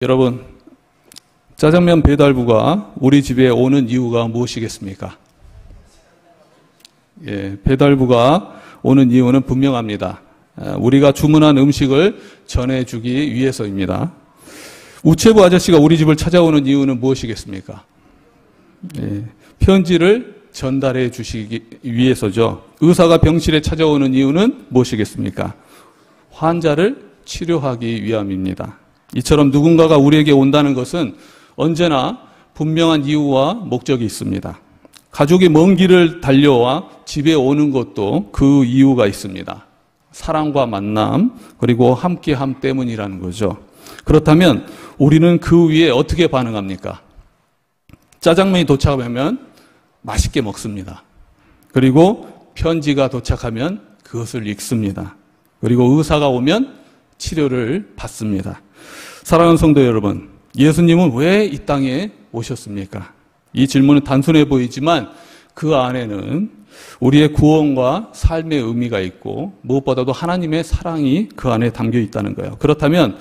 여러분, 짜장면 배달부가 우리 집에 오는 이유가 무엇이겠습니까? 배달부가 오는 이유는 분명합니다. 우리가 주문한 음식을 전해주기 위해서입니다. 우체부 아저씨가 우리 집을 찾아오는 이유는 무엇이겠습니까? 편지를 전달해 주시기 위해서죠. 의사가 병실에 찾아오는 이유는 무엇이겠습니까? 환자를 치료하기 위함입니다. 이처럼 누군가가 우리에게 온다는 것은 언제나 분명한 이유와 목적이 있습니다. 가족이 먼 길을 달려와 집에 오는 것도 그 이유가 있습니다. 사랑과 만남, 그리고 함께함 때문이라는 거죠. 그렇다면 우리는 그 위에 어떻게 반응합니까? 짜장면이 도착하면 맛있게 먹습니다. 그리고 편지가 도착하면 그것을 읽습니다. 그리고 의사가 오면 치료를 받습니다. 사랑하는 성도 여러분, 예수님은 왜 이 땅에 오셨습니까? 이 질문은 단순해 보이지만 그 안에는 우리의 구원과 삶의 의미가 있고 무엇보다도 하나님의 사랑이 그 안에 담겨 있다는 거예요. 그렇다면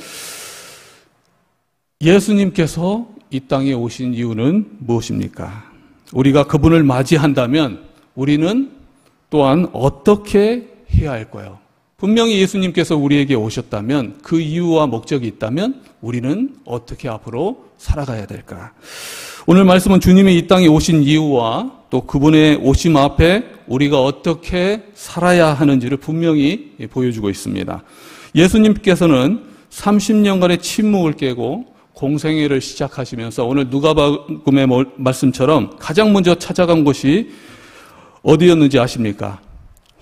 예수님께서 이 땅에 오신 이유는 무엇입니까? 우리가 그분을 맞이한다면 우리는 또한 어떻게 해야 할까요? 분명히 예수님께서 우리에게 오셨다면, 그 이유와 목적이 있다면 우리는 어떻게 앞으로 살아가야 될까? 오늘 말씀은 주님이 이 땅에 오신 이유와 또 그분의 오심 앞에 우리가 어떻게 살아야 하는지를 분명히 보여주고 있습니다. 예수님께서는 30년간의 침묵을 깨고 공생애를 시작하시면서 오늘 누가복음의 말씀처럼 가장 먼저 찾아간 곳이 어디였는지 아십니까?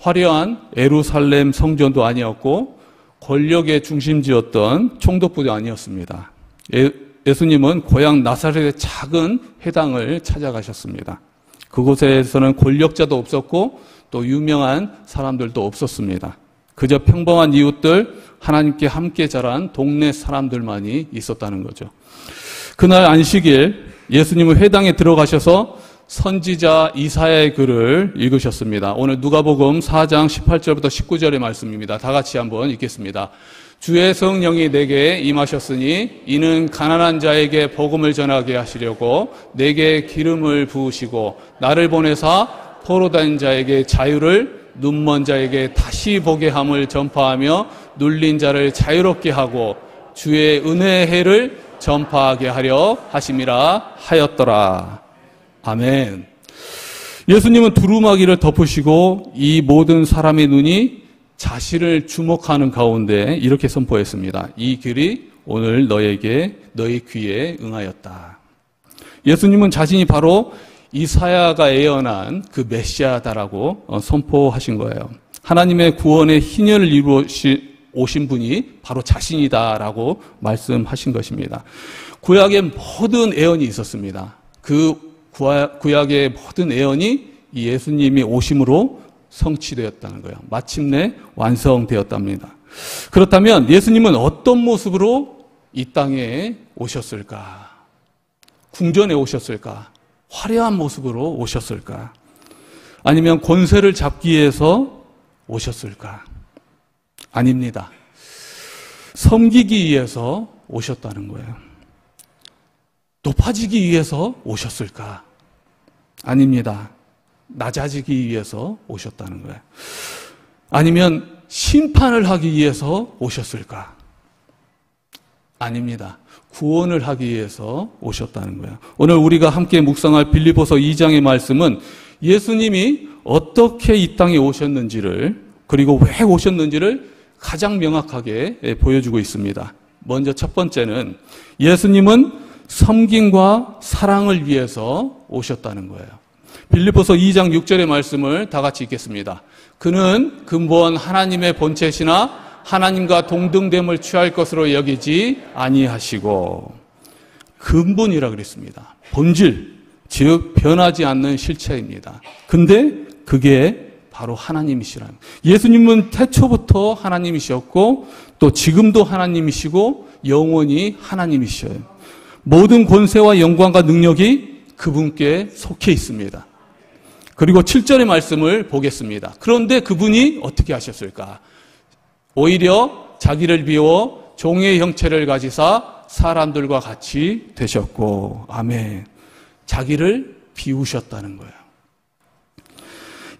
화려한 예루살렘 성전도 아니었고 권력의 중심지였던 총독부도 아니었습니다. 예수님은 고향 나사렛의 작은 회당을 찾아가셨습니다. 그곳에서는 권력자도 없었고 또 유명한 사람들도 없었습니다. 그저 평범한 이웃들, 하나님께 함께 자란 동네 사람들만이 있었다는 거죠. 그날 안식일 예수님은 회당에 들어가셔서 선지자 이사야의 글을 읽으셨습니다. 오늘 누가복음 4장 18절부터 19절의 말씀입니다. 다 같이 한번 읽겠습니다. 주의 성령이 내게 임하셨으니 이는 가난한 자에게 복음을 전하게 하시려고 내게 기름을 부으시고 나를 보내사 포로된 자에게 자유를, 눈먼 자에게 다시 보게 함을 전파하며 눌린 자를 자유롭게 하고 주의 은혜의 해를 전파하게 하려 하심이라 하였더라. 아멘. 예수님은 두루마기를 덮으시고 이 모든 사람의 눈이 자신을 주목하는 가운데 이렇게 선포했습니다. 이 글이 오늘 너의 귀에 응하였다. 예수님은 자신이 바로 이사야가 예언한 그 메시아다라고 선포하신 거예요. 하나님의 구원의 희년을 오신 분이 바로 자신이다라고 말씀하신 것입니다. 구약에 모든 예언이 있었습니다. 그 구약의 모든 예언이 이 예수님이 오심으로 성취되었다는 거예요. 마침내 완성되었답니다. 그렇다면 예수님은 어떤 모습으로 이 땅에 오셨을까? 궁전에 오셨을까? 화려한 모습으로 오셨을까? 아니면 권세를 잡기 위해서 오셨을까? 아닙니다. 섬기기 위해서 오셨다는 거예요. 높아지기 위해서 오셨을까? 아닙니다. 낮아지기 위해서 오셨다는 거예요. 아니면 심판을 하기 위해서 오셨을까? 아닙니다. 구원을 하기 위해서 오셨다는 거예요. 오늘 우리가 함께 묵상할 빌립보서 2장의 말씀은 예수님이 어떻게 이 땅에 오셨는지를, 그리고 왜 오셨는지를 가장 명확하게 보여주고 있습니다. 먼저 첫 번째는 예수님은 섬김과 사랑을 위해서 오셨다는 거예요. 빌립보서 2장 6절의 말씀을 다 같이 읽겠습니다. 그는 근본 하나님의 본체시나 하나님과 동등됨을 취할 것으로 여기지 아니하시고, 근본이라 그랬습니다. 본질, 즉 변하지 않는 실체입니다. 근데 그게 바로 하나님이시라는, 예수님은 태초부터 하나님이셨고 또 지금도 하나님이시고 영원히 하나님이셔요. 모든 권세와 영광과 능력이 그분께 속해 있습니다. 그리고 7절의 말씀을 보겠습니다. 그런데 그분이 어떻게 하셨을까? 오히려 자기를 비워 종의 형체를 가지사 사람들과 같이 되셨고, 아멘. 자기를 비우셨다는 거예요.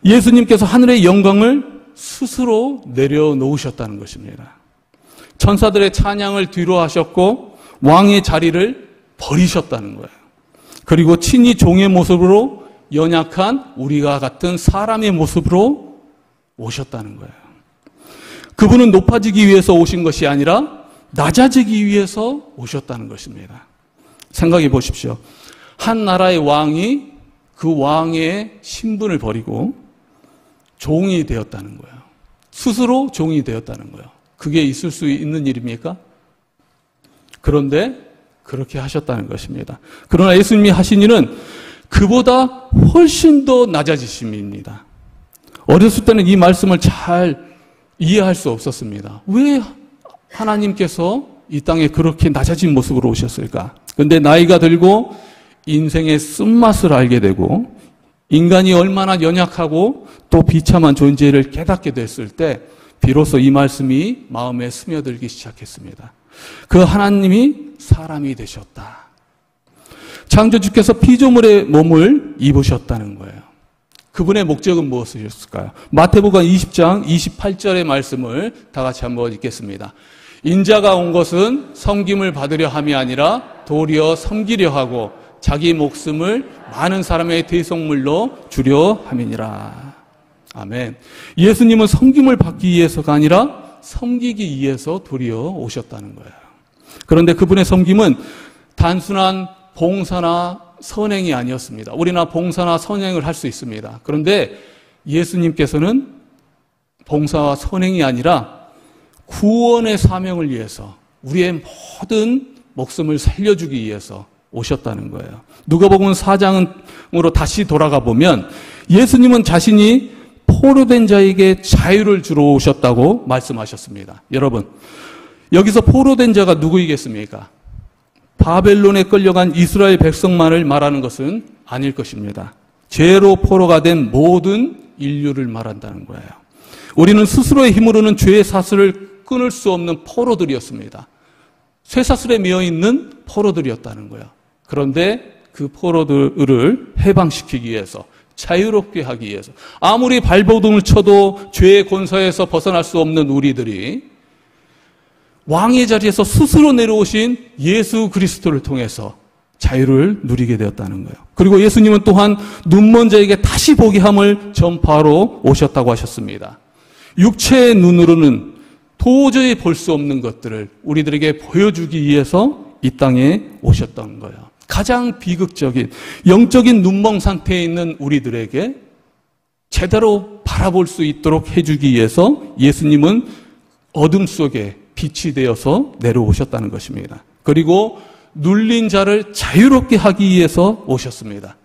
예수님께서 하늘의 영광을 스스로 내려놓으셨다는 것입니다. 천사들의 찬양을 뒤로 하셨고 왕의 자리를 버리셨다는 거예요. 그리고 친히 종의 모습으로 연약한 우리가 같은 사람의 모습으로 오셨다는 거예요. 그분은 높아지기 위해서 오신 것이 아니라 낮아지기 위해서 오셨다는 것입니다. 생각해 보십시오. 한 나라의 왕이 그 왕의 신분을 버리고 종이 되었다는 거예요. 스스로 종이 되었다는 거예요. 그게 있을 수 있는 일입니까? 그런데 그렇게 하셨다는 것입니다. 그러나 예수님이 하신 일은 그보다 훨씬 더 낮아지심입니다. 어렸을 때는 이 말씀을 잘 이해할 수 없었습니다. 왜 하나님께서 이 땅에 그렇게 낮아진 모습으로 오셨을까? 그런데 나이가 들고 인생의 쓴맛을 알게 되고 인간이 얼마나 연약하고 또 비참한 존재를 깨닫게 됐을 때 비로소 이 말씀이 마음에 스며들기 시작했습니다. 그 하나님이 사람이 되셨다. 창조주께서 피조물의 몸을 입으셨다는 거예요. 그분의 목적은 무엇이었을까요? 마태복음 20장 28절의 말씀을 다 같이 한번 읽겠습니다. 인자가 온 것은 섬김을 받으려 함이 아니라 도리어 섬기려 하고 자기 목숨을 많은 사람의 대속물로 주려 함이니라. 아멘. 예수님은 섬김을 받기 위해서가 아니라 섬기기 위해서 도리어 오셨다는 거예요. 그런데 그분의 섬김은 단순한 봉사나 선행이 아니었습니다. 우리나 봉사나 선행을 할 수 있습니다. 그런데 예수님께서는 봉사와 선행이 아니라 구원의 사명을 위해서 우리의 모든 목숨을 살려주기 위해서 오셨다는 거예요. 누가복음 4장으로 다시 돌아가 보면 예수님은 자신이 포로된 자에게 자유를 주러 오셨다고 말씀하셨습니다. 여러분, 여기서 포로된 자가 누구이겠습니까? 바벨론에 끌려간 이스라엘 백성만을 말하는 것은 아닐 것입니다. 죄로 포로가 된 모든 인류를 말한다는 거예요. 우리는 스스로의 힘으로는 죄의 사슬을 끊을 수 없는 포로들이었습니다. 쇠사슬에 매여 있는 포로들이었다는 거예요. 그런데 그 포로들을 해방시키기 위해서, 자유롭게 하기 위해서, 아무리 발버둥을 쳐도 죄의 권세에서 벗어날 수 없는 우리들이 왕의 자리에서 스스로 내려오신 예수 그리스도를 통해서 자유를 누리게 되었다는 거예요. 그리고 예수님은 또한 눈먼 자에게 다시 보게 함을 전파하러 오셨다고 하셨습니다. 육체의 눈으로는 도저히 볼 수 없는 것들을 우리들에게 보여주기 위해서 이 땅에 오셨던 거예요. 가장 비극적인 영적인 눈멍 상태에 있는 우리들에게 제대로 바라볼 수 있도록 해주기 위해서 예수님은 어둠 속에 빛이 되어서 내려오셨다는 것입니다. 그리고 눌린 자를 자유롭게 하기 위해서 오셨습니다.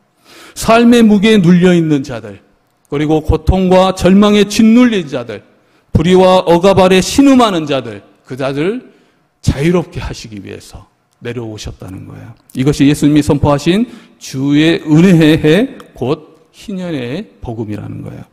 삶의 무게에 눌려있는 자들, 그리고 고통과 절망에 짓눌린 자들, 불의와 억압 아래 신음하는 자들, 그 자들을 자유롭게 하시기 위해서 내려오셨다는 거예요. 이것이 예수님이 선포하신 주의 은혜의 해, 곧 희년의 복음이라는 거예요.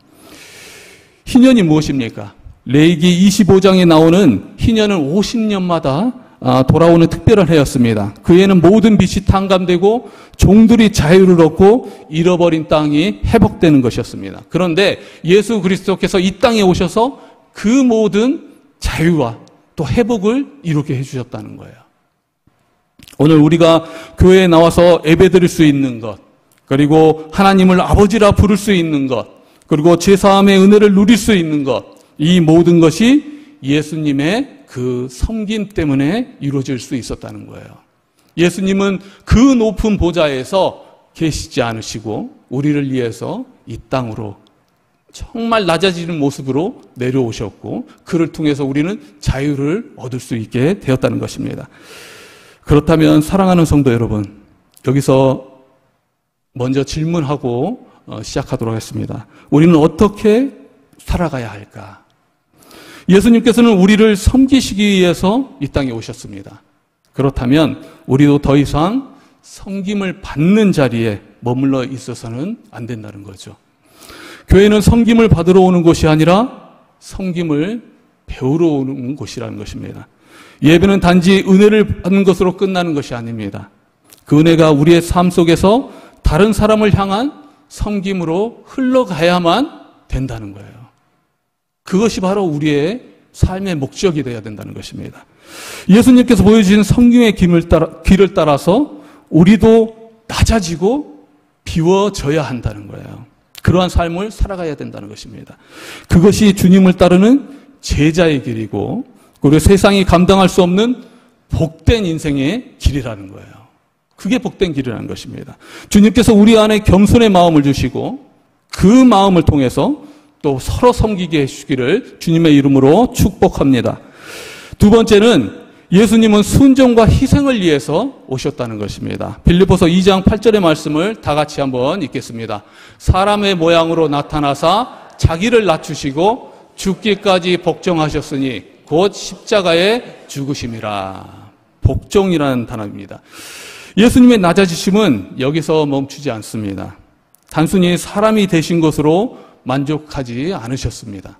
희년이 무엇입니까? 레위기 25장에 나오는 희년은 50년마다 돌아오는 특별한 해였습니다. 그 해에는 모든 빛이 탕감되고 종들이 자유를 얻고 잃어버린 땅이 회복되는 것이었습니다. 그런데 예수 그리스도께서 이 땅에 오셔서 그 모든 자유와 또 회복을 이루게 해주셨다는 거예요. 오늘 우리가 교회에 나와서 예배드릴 수 있는 것, 그리고 하나님을 아버지라 부를 수 있는 것, 그리고 제사함의 은혜를 누릴 수 있는 것, 이 모든 것이 예수님의 그 섬김 때문에 이루어질 수 있었다는 거예요. 예수님은 그 높은 보좌에서 계시지 않으시고 우리를 위해서 이 땅으로 정말 낮아지는 모습으로 내려오셨고 그를 통해서 우리는 자유를 얻을 수 있게 되었다는 것입니다. 그렇다면 사랑하는 성도 여러분, 여기서 먼저 질문하고 시작하도록 하겠습니다. 우리는 어떻게 살아가야 할까? 예수님께서는 우리를 섬기시기 위해서 이 땅에 오셨습니다. 그렇다면 우리도 더 이상 섬김을 받는 자리에 머물러 있어서는 안 된다는 거죠. 교회는 섬김을 받으러 오는 곳이 아니라 섬김을 배우러 오는 곳이라는 것입니다. 예배는 단지 은혜를 받는 것으로 끝나는 것이 아닙니다. 그 은혜가 우리의 삶 속에서 다른 사람을 향한 섬김으로 흘러가야만 된다는 거예요. 그것이 바로 우리의 삶의 목적이 되어야 된다는 것입니다. 예수님께서 보여주신 성경의 길을 따라서 우리도 낮아지고 비워져야 한다는 거예요. 그러한 삶을 살아가야 된다는 것입니다. 그것이 주님을 따르는 제자의 길이고 그리고 세상이 감당할 수 없는 복된 인생의 길이라는 거예요. 그게 복된 길이라는 것입니다. 주님께서 우리 안에 겸손의 마음을 주시고 그 마음을 통해서 또 서로 섬기게 해주시기를 주님의 이름으로 축복합니다. 두 번째는 예수님은 순종과 희생을 위해서 오셨다는 것입니다. 빌립보서 2장 8절의 말씀을 다 같이 한번 읽겠습니다. 사람의 모양으로 나타나사 자기를 낮추시고 죽기까지 복종하셨으니 곧 십자가에 죽으심이라. 복종이라는 단어입니다. 예수님의 낮아지심은 여기서 멈추지 않습니다. 단순히 사람이 되신 것으로 만족하지 않으셨습니다.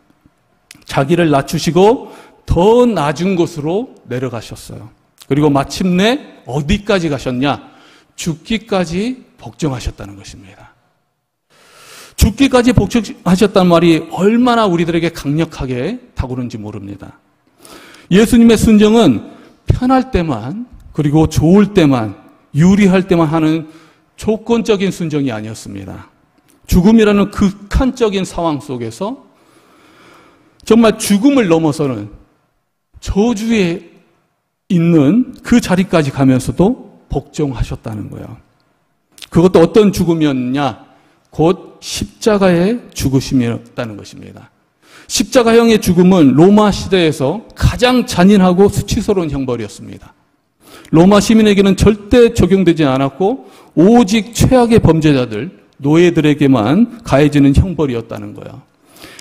자기를 낮추시고 더 낮은 곳으로 내려가셨어요. 그리고 마침내 어디까지 가셨냐? 죽기까지 복종하셨다는 것입니다. 죽기까지 복종하셨다는 말이 얼마나 우리들에게 강력하게 다가오는지 모릅니다. 예수님의 순종은 편할 때만 그리고 좋을 때만 유리할 때만 하는 조건적인 순종이 아니었습니다. 죽음이라는 극한적인 상황 속에서 정말 죽음을 넘어서는 저주에 있는 그 자리까지 가면서도 복종하셨다는 거예요. 그것도 어떤 죽음이었냐? 곧 십자가의 죽으심이었다는 것입니다. 십자가형의 죽음은 로마 시대에서 가장 잔인하고 수치스러운 형벌이었습니다. 로마 시민에게는 절대 적용되지 않았고 오직 최악의 범죄자들, 노예들에게만 가해지는 형벌이었다는 거예요.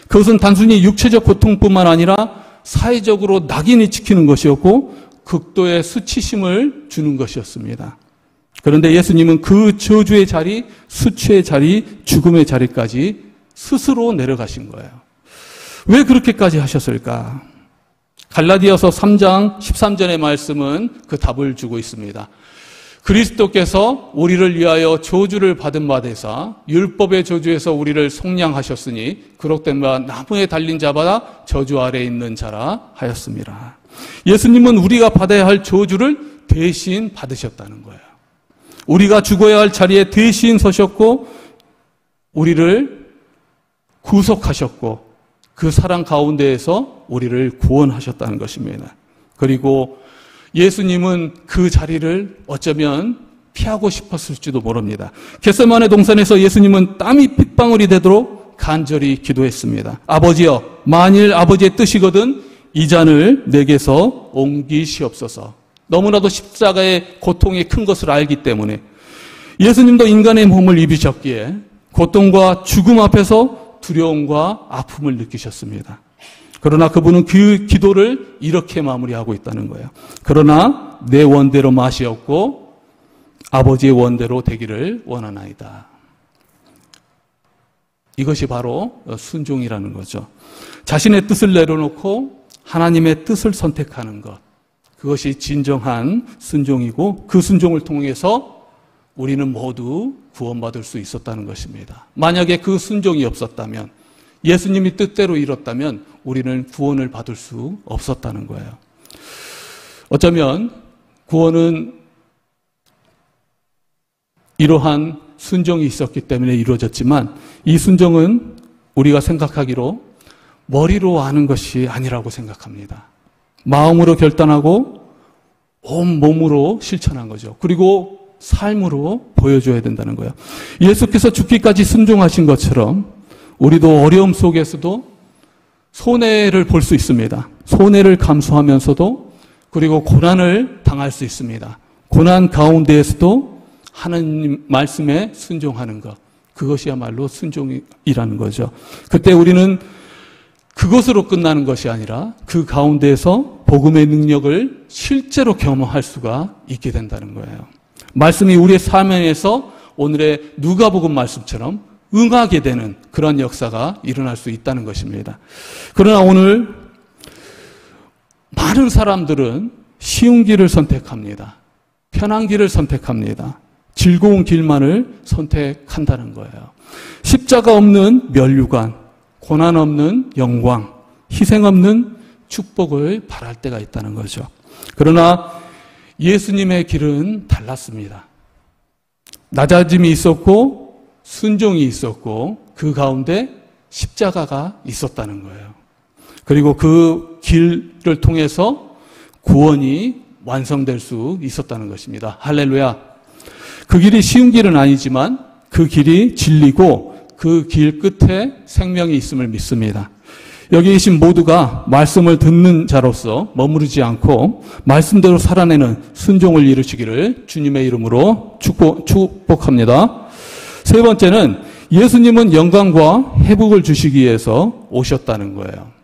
그것은 단순히 육체적 고통뿐만 아니라 사회적으로 낙인이 찍히는 것이었고 극도의 수치심을 주는 것이었습니다. 그런데 예수님은 그 저주의 자리, 수치의 자리, 죽음의 자리까지 스스로 내려가신 거예요. 왜 그렇게까지 하셨을까? 갈라디아서 3장 13절의 말씀은 그 답을 주고 있습니다. 그리스도께서 우리를 위하여 저주를 받은 바 되사 율법의 저주에서 우리를 속량하셨으니 그록된 바 나무에 달린 자마다 저주 아래에 있는 자라 하였습니다. 예수님은 우리가 받아야 할 저주를 대신 받으셨다는 거예요. 우리가 죽어야 할 자리에 대신 서셨고 우리를 구속하셨고 그 사랑 가운데에서 우리를 구원하셨다는 것입니다. 그리고 예수님은 그 자리를 어쩌면 피하고 싶었을지도 모릅니다. 겟세마네 동산에서 예수님은 땀이 핏방울이 되도록 간절히 기도했습니다. 아버지여, 만일 아버지의 뜻이거든 이 잔을 내게서 옮기시옵소서. 너무나도 십자가의 고통이 큰 것을 알기 때문에 예수님도 인간의 몸을 입으셨기에 고통과 죽음 앞에서 두려움과 아픔을 느끼셨습니다. 그러나 그분은 그 기도를 이렇게 마무리하고 있다는 거예요. 그러나 내 원대로 마시옵고 아버지의 원대로 되기를 원하나이다. 이것이 바로 순종이라는 거죠. 자신의 뜻을 내려놓고 하나님의 뜻을 선택하는 것. 그것이 진정한 순종이고 그 순종을 통해서 우리는 모두 구원받을 수 있었다는 것입니다. 만약에 그 순종이 없었다면 예수님이 뜻대로 이뤘다면 우리는 구원을 받을 수 없었다는 거예요. 어쩌면 구원은 이러한 순종이 있었기 때문에 이루어졌지만 이 순종은 우리가 생각하기로 머리로 아는 것이 아니라고 생각합니다. 마음으로 결단하고 온 몸으로 실천한 거죠. 그리고 삶으로 보여줘야 된다는 거예요. 예수께서 죽기까지 순종하신 것처럼 우리도 어려움 속에서도 손해를 볼 수 있습니다. 손해를 감수하면서도 그리고 고난을 당할 수 있습니다. 고난 가운데에서도 하나님 말씀에 순종하는 것. 그것이야말로 순종이라는 거죠. 그때 우리는 그것으로 끝나는 것이 아니라 그 가운데에서 복음의 능력을 실제로 경험할 수가 있게 된다는 거예요. 말씀이 우리의 삶에서 오늘의 누가복음 말씀처럼 응하게 되는 그런 역사가 일어날 수 있다는 것입니다. 그러나 오늘 많은 사람들은 쉬운 길을 선택합니다. 편한 길을 선택합니다. 즐거운 길만을 선택한다는 거예요. 십자가 없는 면류관, 고난 없는 영광, 희생 없는 축복을 바랄 때가 있다는 거죠. 그러나 예수님의 길은 달랐습니다. 낮아짐이 있었고 순종이 있었고 그 가운데 십자가가 있었다는 거예요. 그리고 그 길을 통해서 구원이 완성될 수 있었다는 것입니다. 할렐루야. 그 길이 쉬운 길은 아니지만 그 길이 진리고 그 길 끝에 생명이 있음을 믿습니다. 여기 계신 모두가 말씀을 듣는 자로서 머무르지 않고 말씀대로 살아내는 순종을 이루시기를 주님의 이름으로 축복합니다. 세 번째는 예수님은 영광과 회복을 주시기 위해서 오셨다는 거예요.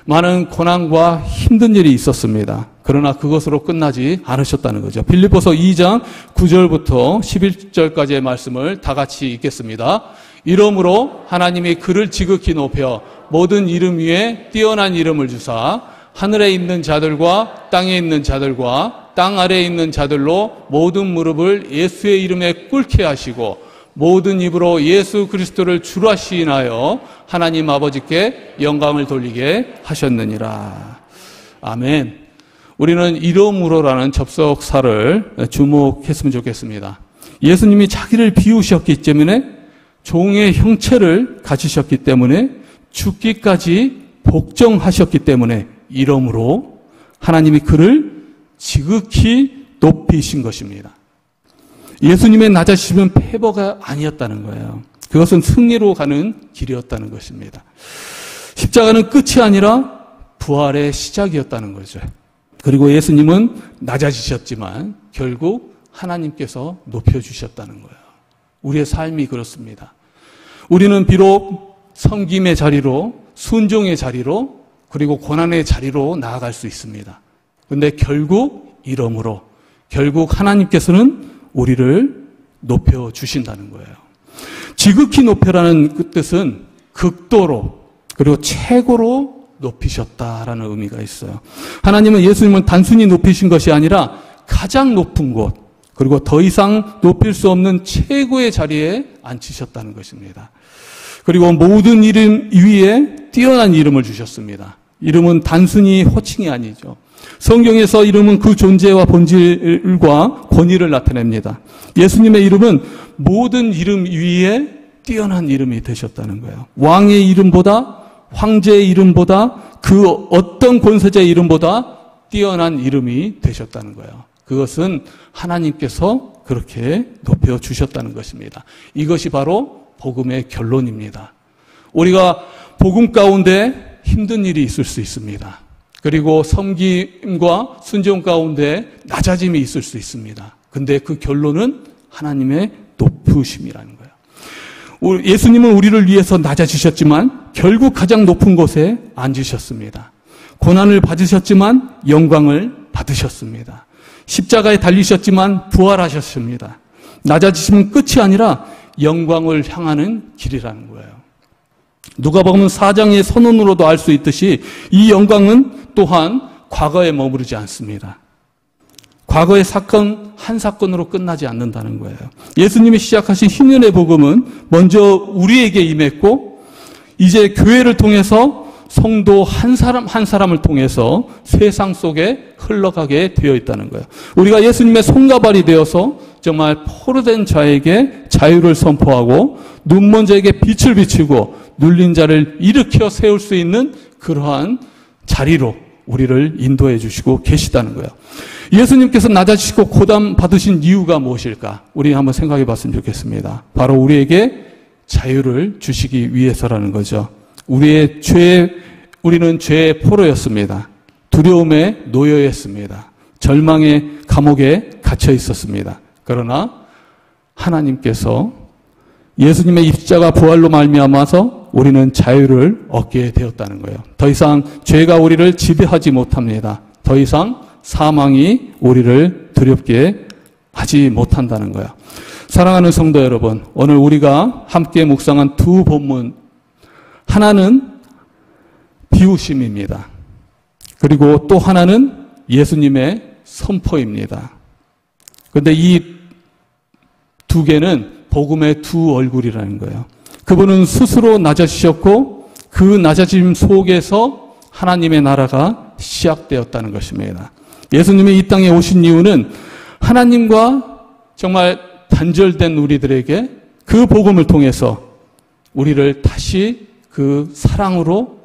많은 고난과 힘든 일이 있었습니다. 그러나 그것으로 끝나지 않으셨다는 거죠. 빌립보서 2장 9절부터 11절까지의 말씀을 다 같이 읽겠습니다. 이러므로 하나님이 그를 지극히 높여 모든 이름 위에 뛰어난 이름을 주사 하늘에 있는 자들과 땅에 있는 자들과 땅 아래에 있는 자들로 모든 무릎을 예수의 이름에 꿇게 하시고 모든 입으로 예수 그리스도를 주라 시인하여 하나님 아버지께 영광을 돌리게 하셨느니라. 아멘. 우리는 이러므로라는 접속사를 주목했으면 좋겠습니다. 예수님이 자기를 비우셨기 때문에 종의 형체를 가지셨기 때문에 죽기까지 복종하셨기 때문에 이러므로 하나님이 그를 지극히 높이신 것입니다. 예수님의 낮아지심은 패배가 아니었다는 거예요. 그것은 승리로 가는 길이었다는 것입니다. 십자가는 끝이 아니라 부활의 시작이었다는 거죠. 그리고 예수님은 낮아지셨지만 결국 하나님께서 높여주셨다는 거예요. 우리의 삶이 그렇습니다. 우리는 비록 섬김의 자리로, 순종의 자리로, 그리고 고난의 자리로 나아갈 수 있습니다. 그런데 결국 이러므로 결국 하나님께서는 우리를 높여주신다는 거예요. 지극히 높여라는 그 뜻은 극도로 그리고 최고로 높이셨다라는 의미가 있어요. 하나님은 예수님을 단순히 높이신 것이 아니라 가장 높은 곳 그리고 더 이상 높일 수 없는 최고의 자리에 앉히셨다는 것입니다. 그리고 모든 이름 위에 뛰어난 이름을 주셨습니다. 이름은 단순히 호칭이 아니죠. 성경에서 이름은 그 존재와 본질과 권위를 나타냅니다. 예수님의 이름은 모든 이름 위에 뛰어난 이름이 되셨다는 거예요. 왕의 이름보다, 황제의 이름보다, 그 어떤 권세자의 이름보다 뛰어난 이름이 되셨다는 거예요. 그것은 하나님께서 그렇게 높여주셨다는 것입니다. 이것이 바로 복음의 결론입니다. 우리가 복음 가운데 힘든 일이 있을 수 있습니다. 그리고 섬김과 순종 가운데 낮아짐이 있을 수 있습니다. 근데 그 결론은 하나님의 높으심이라는 거예요. 예수님은 우리를 위해서 낮아지셨지만 결국 가장 높은 곳에 앉으셨습니다. 고난을 받으셨지만 영광을 받으셨습니다. 십자가에 달리셨지만 부활하셨습니다. 낮아지심은 끝이 아니라 영광을 향하는 길이라는 거예요. 누가복음 4장의 선언으로도 알 수 있듯이 이 영광은 또한 과거에 머무르지 않습니다. 과거의 사건 한 사건으로 끝나지 않는다는 거예요. 예수님이 시작하신 희년의 복음은 먼저 우리에게 임했고 이제 교회를 통해서 성도 한 사람 한 사람을 통해서 세상 속에 흘러가게 되어 있다는 거예요. 우리가 예수님의 손가발이 되어서 정말 포로된 자에게 자유를 선포하고 눈먼 자에게 빛을 비추고 눌린 자를 일으켜 세울 수 있는 그러한 자리로 우리를 인도해 주시고 계시다는 거예요. 예수님께서 낮아지시고 고난 받으신 이유가 무엇일까? 우리 한번 생각해 봤으면 좋겠습니다. 바로 우리에게 자유를 주시기 위해서라는 거죠. 우리는 죄의 포로였습니다. 두려움에 놓여있습니다. 절망의 감옥에 갇혀 있었습니다. 그러나 하나님께서 예수님의 십자가 부활로 말미암아서 우리는 자유를 얻게 되었다는 거예요. 더 이상 죄가 우리를 지배하지 못합니다. 더 이상 사망이 우리를 두렵게 하지 못한다는 거예요. 사랑하는 성도 여러분, 오늘 우리가 함께 묵상한 두 본문, 하나는 비우심입니다. 그리고 또 하나는 예수님의 선포입니다. 그런데 이 두 개는 복음의 두 얼굴이라는 거예요. 그분은 스스로 낮아지셨고 그 낮아짐 속에서 하나님의 나라가 시작되었다는 것입니다. 예수님이 이 땅에 오신 이유는 하나님과 정말 단절된 우리들에게 그 복음을 통해서 우리를 다시 그 사랑으로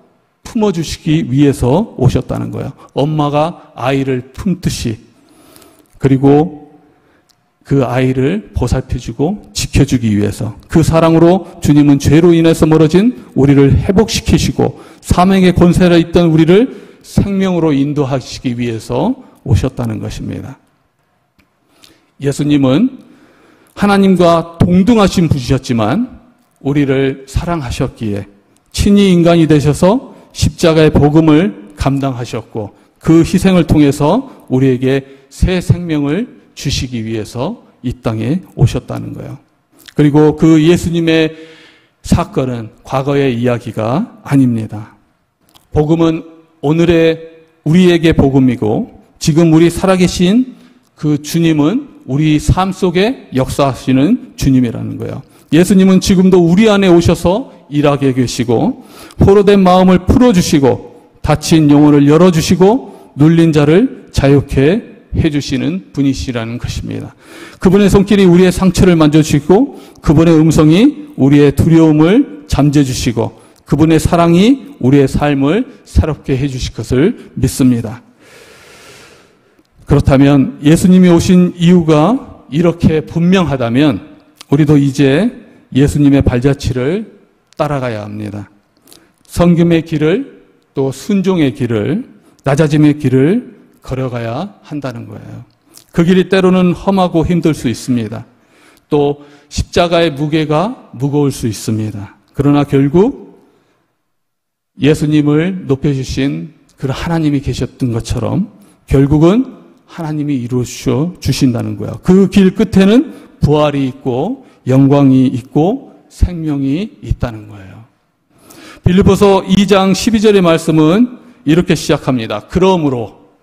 품어주시기 위해서 오셨다는 거예요. 엄마가 아이를 품듯이, 그리고 그 아이를 보살펴주고 지켜주기 위해서, 그 사랑으로 주님은 죄로 인해서 멀어진 우리를 회복시키시고 사명의 권세에 있던 우리를 생명으로 인도하시기 위해서 오셨다는 것입니다. 예수님은 하나님과 동등하신 분이셨지만 우리를 사랑하셨기에 친히 인간이 되셔서 십자가의 복음을 감당하셨고 그 희생을 통해서 우리에게 새 생명을 주시기 위해서 이 땅에 오셨다는 거예요. 그리고 그 예수님의 사건은 과거의 이야기가 아닙니다. 복음은 오늘의 우리에게 복음이고 지금 우리 살아계신 그 주님은 우리 삶 속에 역사하시는 주님이라는 거예요. 예수님은 지금도 우리 안에 오셔서 일하게 계시고 포로된 마음을 풀어주시고 닫힌 영혼을 열어주시고 눌린 자를 자유케 해주시는 분이시라는 것입니다. 그분의 손길이 우리의 상처를 만져주시고 그분의 음성이 우리의 두려움을 잠재주시고 그분의 사랑이 우리의 삶을 새롭게 해주실 것을 믿습니다. 그렇다면 예수님이 오신 이유가 이렇게 분명하다면 우리도 이제 예수님의 발자취를 따라가야 합니다. 성김의 길을, 또 순종의 길을, 낮아짐의 길을 걸어가야 한다는 거예요. 그 길이 때로는 험하고 힘들 수 있습니다. 또 십자가의 무게가 무거울 수 있습니다. 그러나 결국 예수님을 높여주신 그 하나님이 계셨던 것처럼 결국은 하나님이 이루어 주신다는 거예요. 그 길 끝에는 부활이 있고 영광이 있고 생명이 있다는 거예요. 빌립보서 2장 12절의 말씀은 이렇게 시작합니다.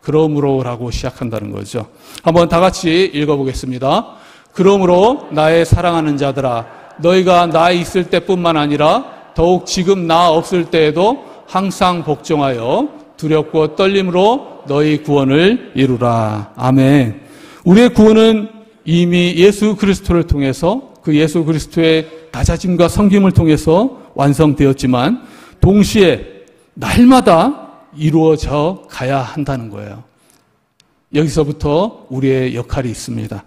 그러므로라고 시작한다는 거죠. 한번 다 같이 읽어보겠습니다. 그러므로 나의 사랑하는 자들아, 너희가 나 있을 때뿐만 아니라 더욱 지금 나 없을 때에도 항상 복종하여 두렵고 떨림으로 너희 구원을 이루라. 아멘. 우리의 구원은 이미 예수 그리스도를 통해서 그 예수 그리스도의 낮아짐과 섬김을 통해서 완성되었지만 동시에 날마다 이루어져 가야 한다는 거예요. 여기서부터 우리의 역할이 있습니다.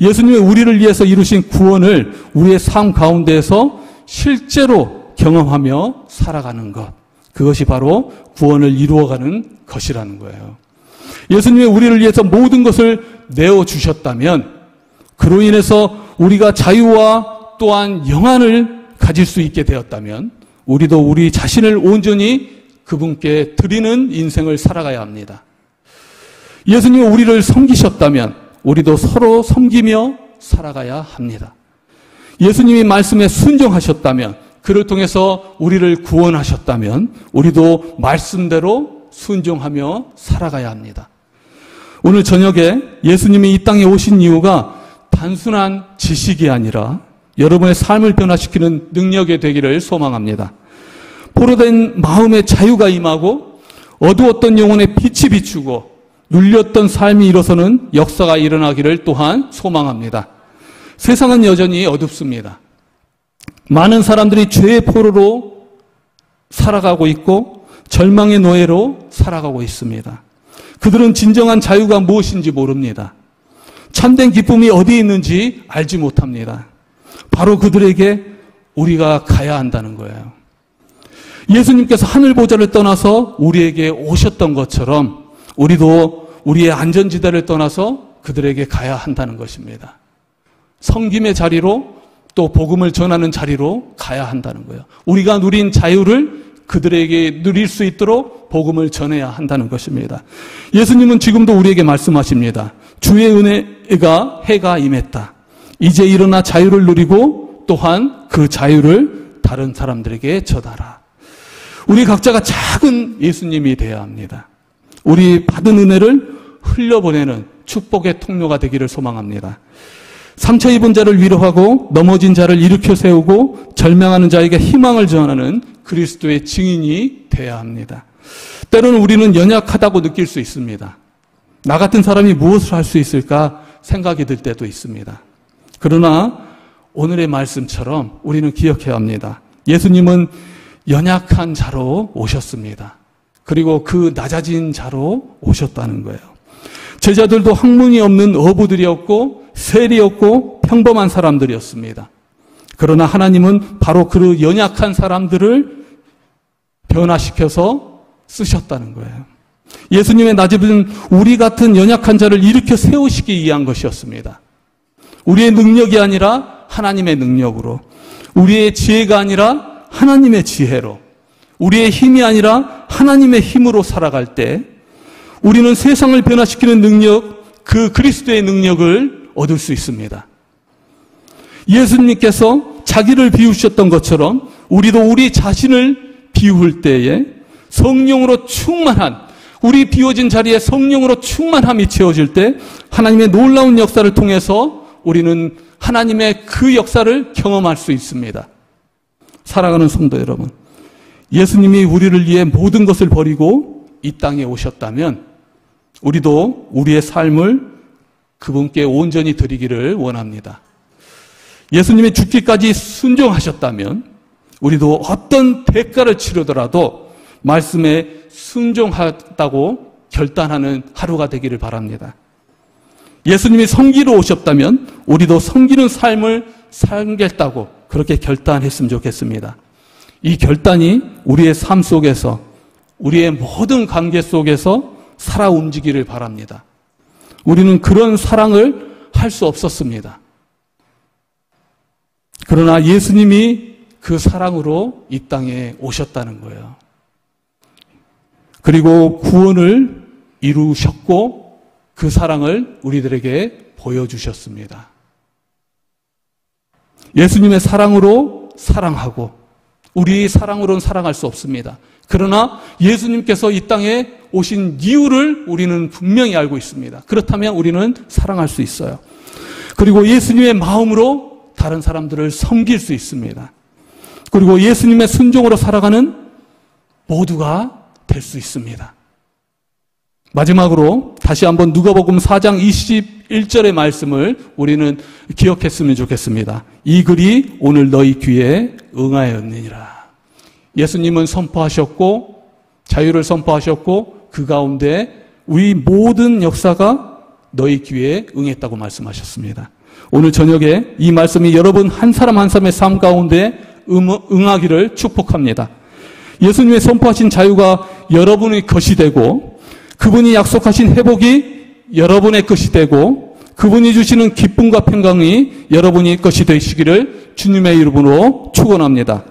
예수님이 우리를 위해서 이루신 구원을 우리의 삶 가운데에서 실제로 경험하며 살아가는 것, 그것이 바로 구원을 이루어가는 것이라는 거예요. 예수님이 우리를 위해서 모든 것을 내어주셨다면 그로 인해서 우리가 자유와 또한 영안을 가질 수 있게 되었다면 우리도 우리 자신을 온전히 그분께 드리는 인생을 살아가야 합니다. 예수님이 우리를 섬기셨다면 우리도 서로 섬기며 살아가야 합니다. 예수님이 말씀에 순종하셨다면 그를 통해서 우리를 구원하셨다면 우리도 말씀대로 순종하며 살아가야 합니다. 오늘 저녁에 예수님이 이 땅에 오신 이유가 단순한 지식이 아니라 여러분의 삶을 변화시키는 능력이 되기를 소망합니다. 포로된 마음의 자유가 임하고 어두웠던 영혼의 빛이 비추고 눌렸던 삶이 일어서는 역사가 일어나기를 또한 소망합니다. 세상은 여전히 어둡습니다. 많은 사람들이 죄의 포로로 살아가고 있고 절망의 노예로 살아가고 있습니다. 그들은 진정한 자유가 무엇인지 모릅니다. 참된 기쁨이 어디에 있는지 알지 못합니다. 바로 그들에게 우리가 가야 한다는 거예요. 예수님께서 하늘 보좌를 떠나서 우리에게 오셨던 것처럼 우리도 우리의 안전지대를 떠나서 그들에게 가야 한다는 것입니다. 섬김의 자리로 또 복음을 전하는 자리로 가야 한다는 거예요. 우리가 누린 자유를 그들에게 누릴 수 있도록 복음을 전해야 한다는 것입니다. 예수님은 지금도 우리에게 말씀하십니다. 주의 은혜가 해가 임했다. 이제 일어나 자유를 누리고 또한 그 자유를 다른 사람들에게 전하라. 우리 각자가 작은 예수님이 되어야 합니다. 우리 받은 은혜를 흘려보내는 축복의 통로가 되기를 소망합니다. 상처 입은 자를 위로하고 넘어진 자를 일으켜 세우고 절망하는 자에게 희망을 전하는 그리스도의 증인이 되어야 합니다. 때로는 우리는 연약하다고 느낄 수 있습니다. 나 같은 사람이 무엇을 할 수 있을까 생각이 들 때도 있습니다. 그러나 오늘의 말씀처럼 우리는 기억해야 합니다. 예수님은 연약한 자로 오셨습니다. 그리고 그 낮아진 자로 오셨다는 거예요. 제자들도 학문이 없는 어부들이었고 세리였고 평범한 사람들이었습니다. 그러나 하나님은 바로 그 연약한 사람들을 변화시켜서 쓰셨다는 거예요. 예수님의 낮음은 우리 같은 연약한 자를 일으켜 세우시기 위한 것이었습니다. 우리의 능력이 아니라 하나님의 능력으로, 우리의 지혜가 아니라 하나님의 지혜로, 우리의 힘이 아니라 하나님의 힘으로 살아갈 때 우리는 세상을 변화시키는 능력, 그 그리스도의 능력을 얻을 수 있습니다. 예수님께서 자기를 비우셨던 것처럼 우리도 우리 자신을 비울 때에 성령으로 충만한, 우리 비워진 자리에 성령으로 충만함이 채워질 때 하나님의 놀라운 역사를 통해서 우리는 하나님의 그 역사를 경험할 수 있습니다. 사랑하는 성도 여러분, 예수님이 우리를 위해 모든 것을 버리고 이 땅에 오셨다면 우리도 우리의 삶을 그분께 온전히 드리기를 원합니다. 예수님이 죽기까지 순종하셨다면 우리도 어떤 대가를 치르더라도 말씀에 순종하다고 결단하는 하루가 되기를 바랍니다. 예수님이 섬기러 오셨다면 우리도 섬기는 삶을 살겠다고 그렇게 결단했으면 좋겠습니다. 이 결단이 우리의 삶 속에서, 우리의 모든 관계 속에서 살아 움직이기를 바랍니다. 우리는 그런 사랑을 할 수 없었습니다. 그러나 예수님이 그 사랑으로 이 땅에 오셨다는 거예요. 그리고 구원을 이루셨고 그 사랑을 우리들에게 보여주셨습니다. 예수님의 사랑으로 사랑하고 우리 사랑으로는 사랑할 수 없습니다. 그러나 예수님께서 이 땅에 오신 이유를 우리는 분명히 알고 있습니다. 그렇다면 우리는 사랑할 수 있어요. 그리고 예수님의 마음으로 다른 사람들을 섬길 수 있습니다. 그리고 예수님의 순종으로 살아가는 모두가 될 수 있습니다. 마지막으로 다시 한번 누가복음 4장 21절의 말씀을 우리는 기억했으면 좋겠습니다. 이 글이 오늘 너희 귀에 응하였느니라. 예수님은 선포하셨고 자유를 선포하셨고 그 가운데 우리 모든 역사가 너희 귀에 응했다고 말씀하셨습니다. 오늘 저녁에 이 말씀이 여러분 한 사람 한 사람의 삶 가운데 응하기를 축복합니다. 예수님의 선포하신 자유가 여러분의 것이 되고 그분이 약속하신 회복이 여러분의 것이 되고 그분이 주시는 기쁨과 평강이 여러분의 것이 되시기를 주님의 이름으로 축원합니다.